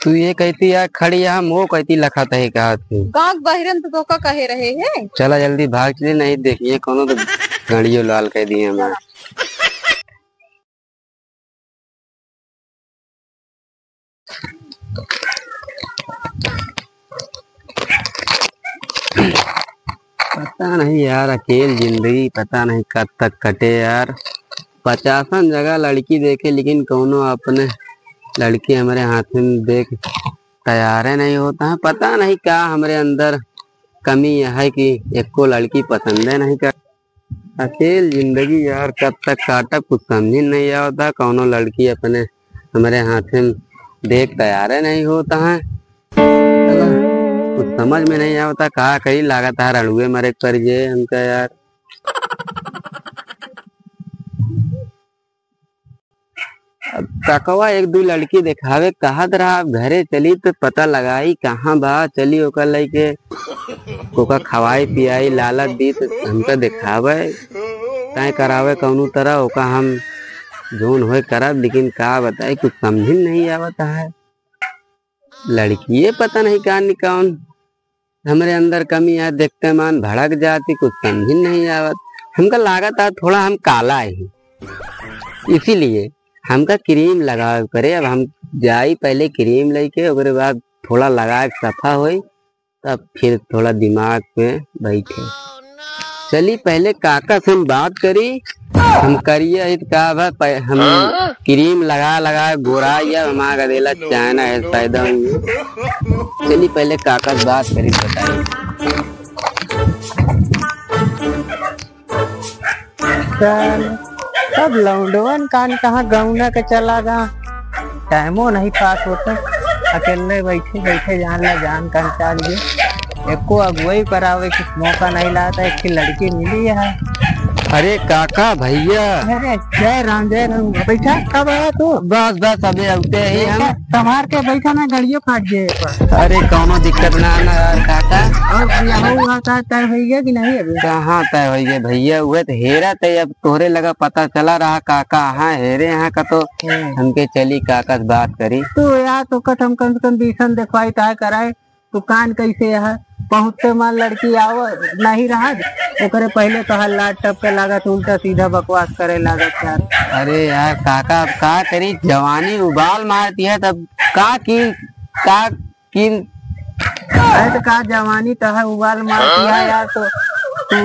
तू ये कहती यार खड़ी यहाँ वो कहती लखा तहे कहा तू गाँव बहिरन तो का कहे रहे हैं। चला जल्दी भाग चले नहीं देखिए कोनो तो गाड़ियों लाल कह दिए हमारे। पता नहीं यार अकेले जिंदगी पता नहीं कब तक कटे यार। 50 जगह लड़की देखे लेकिन कोनो अपने लड़की हमारे हाथ में देख तैयार है नहीं होता है। पता नहीं क्या हमारे अंदर कमी है कि एक को लड़की पसंद है नहीं कर। अकेले जिंदगी यार कब तक काटा कुछ समझ नहीं आता। कोनो लड़की अपने हमारे हाथ में देख तैयार है नहीं होता है। कुछ समझ में नहीं आता कहा कहीं लागत है रणुए मरे कर जे हमका यार। काकवा एक दो लड़की दिखावे कहा रहा घरे चली तो पता लगाई कहाँ बा चली ओकर लइके कोका खवाई पियाई लालच दी तो हमका दिखावे तय करावे कौनो तरह ओका हम जोन होए करब लेकिन का बताए कुछ समझ नहीं आवता है। लड़की पता नहीं कौन हमारे अंदर कमी है देखते मान भड़क जाती कुछ समझ नहीं आवत। हमका लागत है थोड़ा हम काला ही इसीलिए हमका क्रीम लगा करे। अब हम जाई पहले क्रीम लेके उसके बाद थोड़ा लगा सफा हो तब फिर थोड़ा दिमाग में बैठे। चली पहले काका से हम बात करी हम करिए का हम क्रीम लगा गोरा या हमारा गदेला चाइना है पैदा हुई। चली पहले काका से बात करी बताइए। सब लौंडवन कान कहाँ गौना के चला गा टाइमो नहीं पास होता। अकेले बैठे बैठे जान ला जान कान चाल गए एको अगुवाई करावे की मौका नहीं लाता। एक लड़की मिली है। अरे काका भैया अरे जय राम बैठा कब आया तू? बस बस अभी उठे ही हम संभार के बैठा ना गाड़ियों फाट गए। अरे कौनो दिक्कत ना यार काका। और तय हो गया कि नहीं? अभी कहाँ तय हो गया भैया हुए तो हेरा तय अब तोहरे लगा पता चला रहा काका हाँ हेरे यहाँ का तो हमके चली काका से बात करी। तू यार तो कट हम कम से कम दिशन दिखवाई तय कराए तू कान कैसे है पहुँचते मान लड़की आव नहीं रहा ओकरे पहले तो लाट टप के लागत उल्टा सीधा बकवास करे लागत यार। अरे यार काका अब का करी जवानी उबाल मारती है तब का जवानी तो है उबाल मारती है यार। तो तू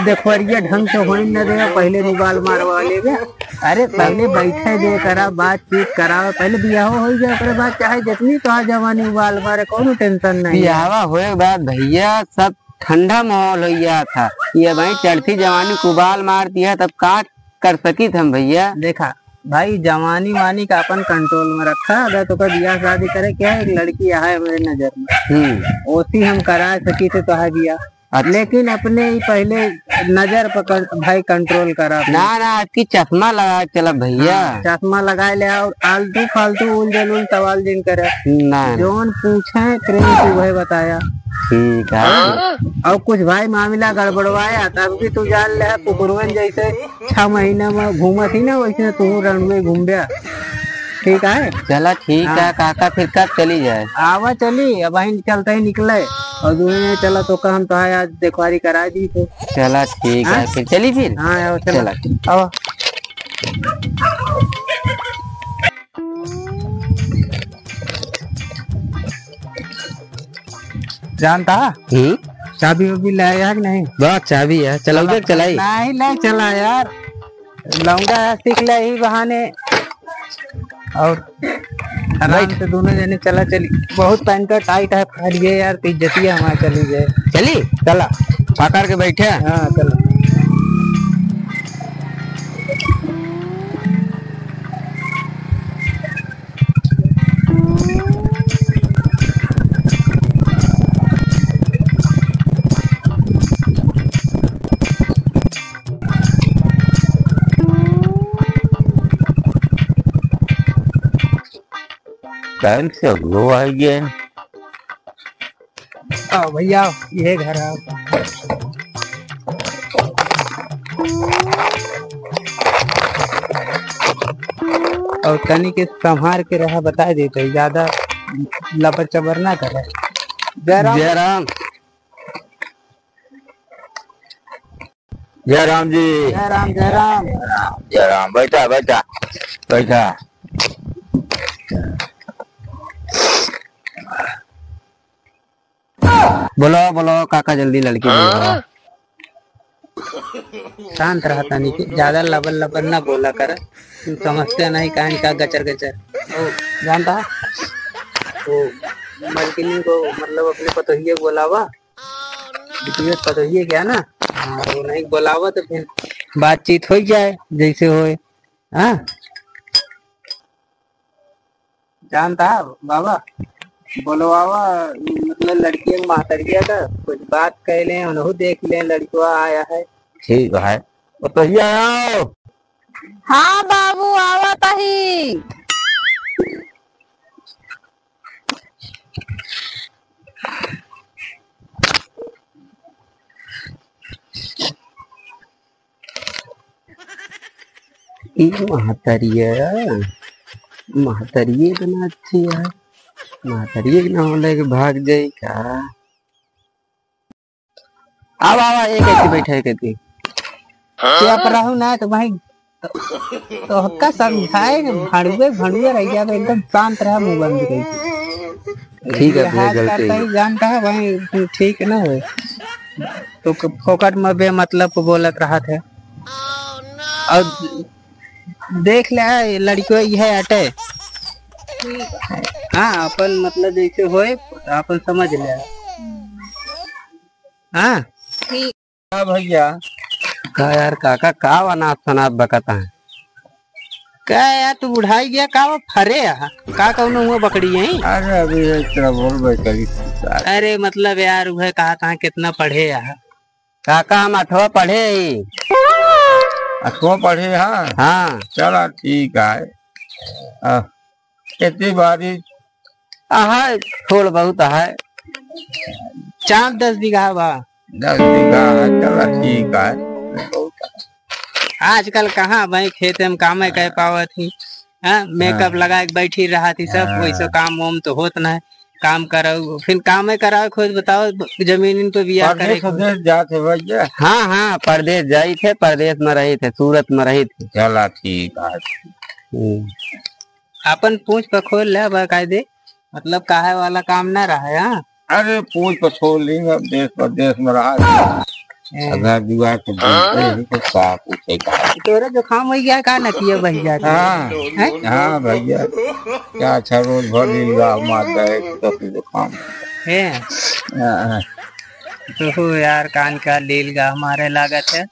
देखवरिया ढंग से हो न दे पहले उबाल मारवा ले। अरे पहले बैठे दे करा बातचीत करा पहले बियाह हो जाए ओकरे बाद चाहे जितनी तो जवानी उबाल मारे कोनो टेंशन नहीं। बियाह होए बाद भैया सब ठंडा माहौल हो गया था। ये भाई चढ़ती जवानी उबाल मारती है तब का कर सकी हम भैया। देखा भाई जवानी वानी का अपन कंट्रोल में रखा। अगर तो बियाह शादी करे क्या एक लड़की है मेरे नजर में ओसी हम करा सकी थे तो है बियाह। लेकिन अपने ही पहले नजर पकड़ भाई कंट्रोल करा। ना आपकी चश्मा लगा चला भैया। चश्मा लगाए ले और आलतू फालतू उल सवाल जिन करे ना जोन पूछे प्रेम तू वही बताया ठीक है। और कुछ भाई मामला गड़बड़वाया तब भी तू जान ले कुकुरवन जैसे 6 महीना में घूमा थी ना वैसे तू रणवे घूम गया। ठीक है चला ठीक है काका फिर कब चली जाए? आवा चली अब वही चलते ही निकले और दूसरे चला तो हम तो आज देखवारी करा दी तो चला ठीक है फिर चली फिर। हाँ चला आओ जानता चाबी वाबी लाया कि नहीं? बस चाबी है चला उधर चलाई नहीं ले चला यार लौंगा सीख ले ही बहाने और आराम से दोनों जने चला चली। बहुत पैंट का टाइट है फट गए यार तो इज्जतिया हमारे चली जाए। चली चला पकड़ के बैठे। हाँ चला बैंक से लो आ गए। भैया ये घर है और तनी के संभार के रहा बता देते, ज्यादा लबर चबर ना करे। जय राम जय राम जी। जय राम जय राम। जय राम। बैठा बैठा बैठा। बोलो बोलो काका, जल्दी लड़की बोलो। शांत रहा तनी के, ज्यादा लबर लबर ना बोला कर। तुम समझते नहीं कहानी का गचर गचर। ओ जानता वो मलकिनी को मतलब अपने पतोहिए बोलावा, पतोहिए क्या ना। हाँ वो नहीं बोलावा तो फिर बातचीत हो जाए जैसे होए। हाँ जानता बाबा बोलवावा, मतलब लड़की महतरिया का कुछ बात कह ले, उन्होंने देख ले लड़का आया है। ठीक है, तो ये आओ। हाँ बाबू आवत ही। महतरिये बना अच्छी है, महतरिये ना होले के भाग जाई का। अब आवा एक ऐसी बैठे कहती क्या पर रहूं ना तो भाई तो हक्का समझाए भड़ुए भड़ुए रह गया, एकदम शांत रहा, मुंह बंद रही। ठीक है भैया, गलती करता ही जानता है भाई, ठीक ना हो तो फोकट में बे मतलब को बोलत रहा थे। और देख ले लड़कियों ये अटे। हाँ अपन मतलब जैसे होए अपन समझ ले। हाँ ठीक। भैया का यार काका का वनाथ सनाथ बकता है। क्या यार तू बुढ़ाई गया का वो फरे है का कौनो हुआ बकड़ी है। अरे अभी तेरा बोल करी। अरे मतलब यार वह कहा कहाँ कितना पढ़े है। काका हम 8वां पढ़े ही। 8वां पढ़े। हाँ हाँ चला ठीक है। खेती बाड़ी है, थोड़ बहुत है। 4-10 बीघा बा। 10 बीघा है, चला ठीक है। आजकल कहाँ भाई खेत में काम कह पावत थी। हाँ मेकअप लगा के बैठी रहा थी सब, वैसे काम वाम तो होत ना है। काम करो फिर काम कराओ, खुद बताओ जमीन पे बिया करे। परदेश जाते भैया। हाँ हाँ परदेश जाई थे, परदेश में रही थे, सूरत में रही थी। चला ठीक है। अपन पूछ पर खोल ले बाकायदे, मतलब काहे वाला काम ना रहा है। हाँ अरे पूछ पर छोड़ लेंगे, अब देश प्रदेश में रहा अगर दुआ के तो का पूछे का। तोरा जो काम हो गया का नतिया बह जाता। हाँ भैया क्या अच्छा रोज भर लीला मार गए तो काम है। तो हो यार कान का लीलगा हमारे लागत है।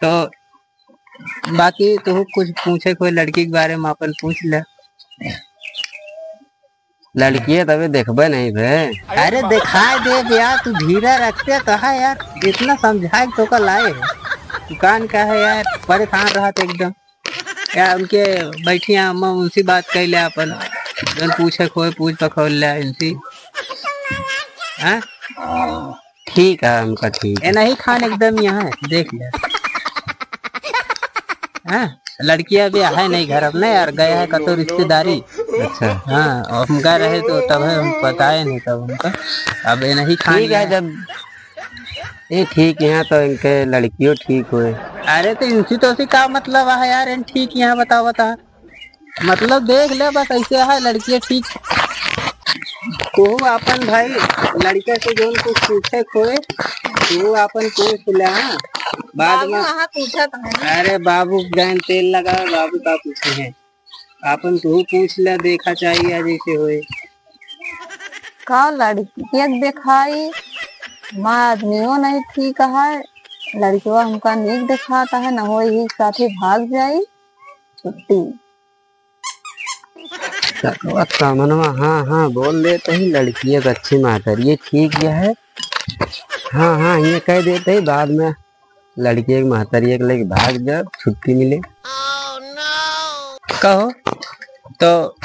तो बाकी तो कुछ पूछे कोई लड़की के बारे में अपन पूछ ले। लड़की है तभी देखबे नहीं भे। अरे दिखाई दे यार, तू धीरे रखते कहा यार, इतना समझाए तो का लाए दुकान का है यार, परेशान रहा था एकदम यार। उनके बैठिया अम्मा उनसे बात कर ले अपन, जन पूछे खोए पूछ पखोल ले इनसी। हाँ ठीक है उनका ठीक है नहीं खान एकदम यहाँ देख ले। हाँ लड़कियां भी है नहीं घर अब नहीं यार, गया है कतो रिश्तेदारी। अच्छा हाँ और हम गए रहे तो तब है हम बताए नहीं तब उनका। अब ये नहीं खान ठीक है जब ये ठीक यहाँ तो इनके लड़कियों ठीक हुए। अरे तो इनसी तो सी का मतलब है यार, इन ठीक यहाँ बता मतलब देख ले बस ऐसे है लड़कियां ठीक। तो अपन भाई लड़के से जो कुछ पूछे खोए तो अपन पूछ ले। हाँ बाद में पूछा था। अरे बाबू गैन तेल लगा, बाबू का पूछे हैं अपन तू पूछ ले, देखा चाहिए जैसे होए का लड़की दिखाई माँ आदमियों नहीं ठीक है, लड़कियों हमका नीक दिखाता है, न हो ही साथे भाग जाई छुट्टी। सामनवा हाँ हाँ बोल देते ही लड़की एक अच्छी मातर ये ठीक है। हाँ हाँ ये कह देते ही बाद में लड़की एक महतर एक लेके भाग जब छुट्टी मिले। कहो तो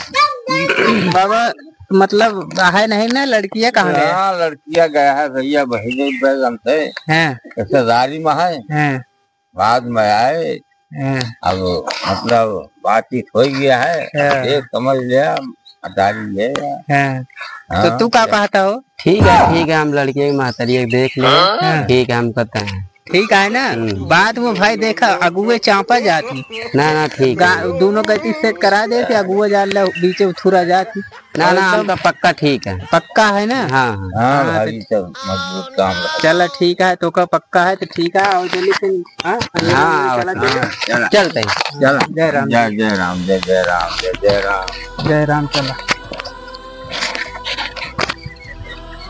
बाबा मतलब है नहीं ना लड़कियां कहाँ गए। हाँ लड़कियां गया है भैया, बहने बैगन थे हैं रिश्तेदारी में है। हैं बाद में आए अब मतलब बातचीत हो गया है, देख समझ लिया, अटारी ले तो तू क्या कहता हो? ठीक है, हम लड़के की महतरी देख ले। ठीक है, हम पता है। ठीक है ना, बाद में भाई देखा अगुए चापा जाती ना ठीक है। दोनों गति सेट करा दे थे, अगुआ जान बीच उथुरा जाती ना हमका पक्का ठीक है। पक्का है ना? हाँ भाई सब मजबूत काम रहा। चला ठीक है, तो का पक्का है तो ठीक है। और जल्दी से चलते चला। जय राम जय राम जय जय राम जय जय राम जय राम। चला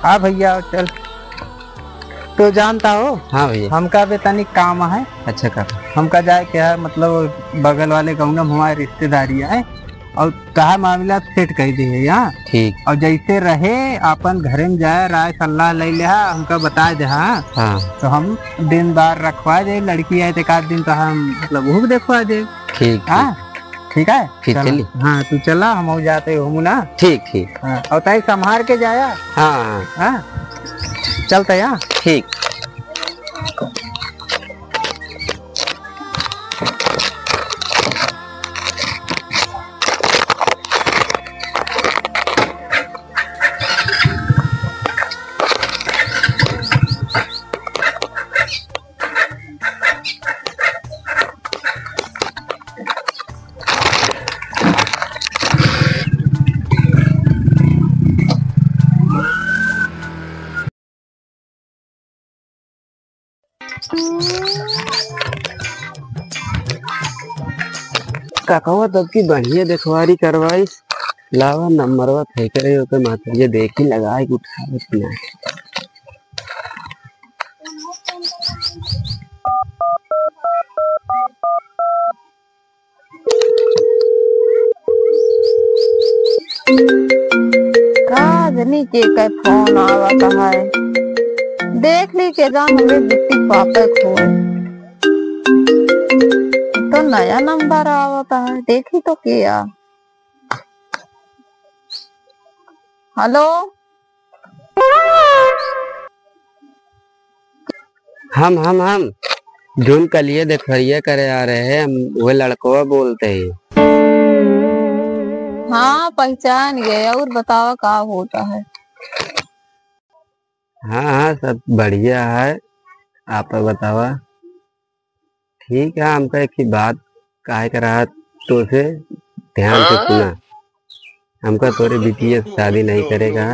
हाँ भैया चल। तो जानता हो? हाँ भैया। हमका भी तनिक काम है। अच्छा कर। हमका जाए क्या है, मतलब बगल वाले गाँव में हमारे रिश्तेदारी है और कहा मामला सेट कर दी है यहाँ। ठीक। और जैसे रहे अपन घरे में जाए, राय सलाह ले ले, हमका बता दे। हाँ तो हम दिन बार रखवा दे, लड़की आए तो एक आध दिन तो हम मतलब वो भी देखवा दे। ठीक। हाँ ठीक है, फिर चली। हाँ तू चला, हम जाते हो ना। ठीक। हाँ, और तय संभार के जाया। हाँ चलता यहाँ। ठीक। काकवा तब की बढ़िया देखवारी करवाई, लावा नंबरवा थे करे हो तो माता ये देख ही लगाए कि उठावे कि ना। राजनी के फोन आवा कहा है, देख ली के जान हमें बिट्टी पापे खोए तो नया नंबर आवता है, देखी तो किया। हेलो हम जोन कलिए देखवरिया करे आ रहे हैं, हम वो लड़कवा बोलते हैं। हाँ पहचान गए, और बतावा क्या होता है? हाँ सब बढ़िया है, आप बतावा। ठीक है, हमका एक ही बात काहे कर रहा तो से ध्यान से सुना। हमका तोरे बिटिया से शादी नहीं करेगा,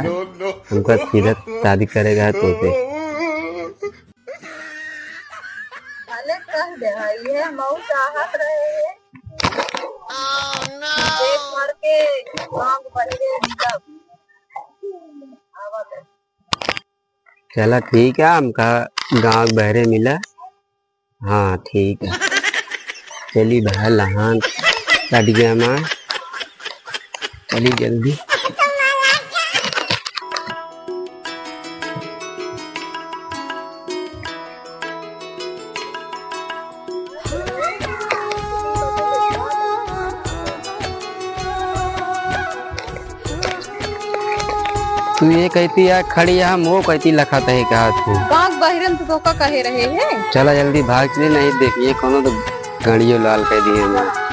हमका सीधा शादी करेगा तो से। कह दे ये मऊ चाहत रहे हैं। एक मर के मांग बहिरे सब आवत है। चला ठीक है, हमका गांव बहरे मिला। हाँ ठीक है, चली भाई लहान कट गया माँ, चली जल्दी। तू ये कहती है खड़ी, हम वो कहती लखाता है कहा तू कांक बहिरन तो का कहे रहे हैं। चला जल्दी भाग चले, नहीं देखिए कोनो तो गाड़ियों लाल कह दिए हमारे।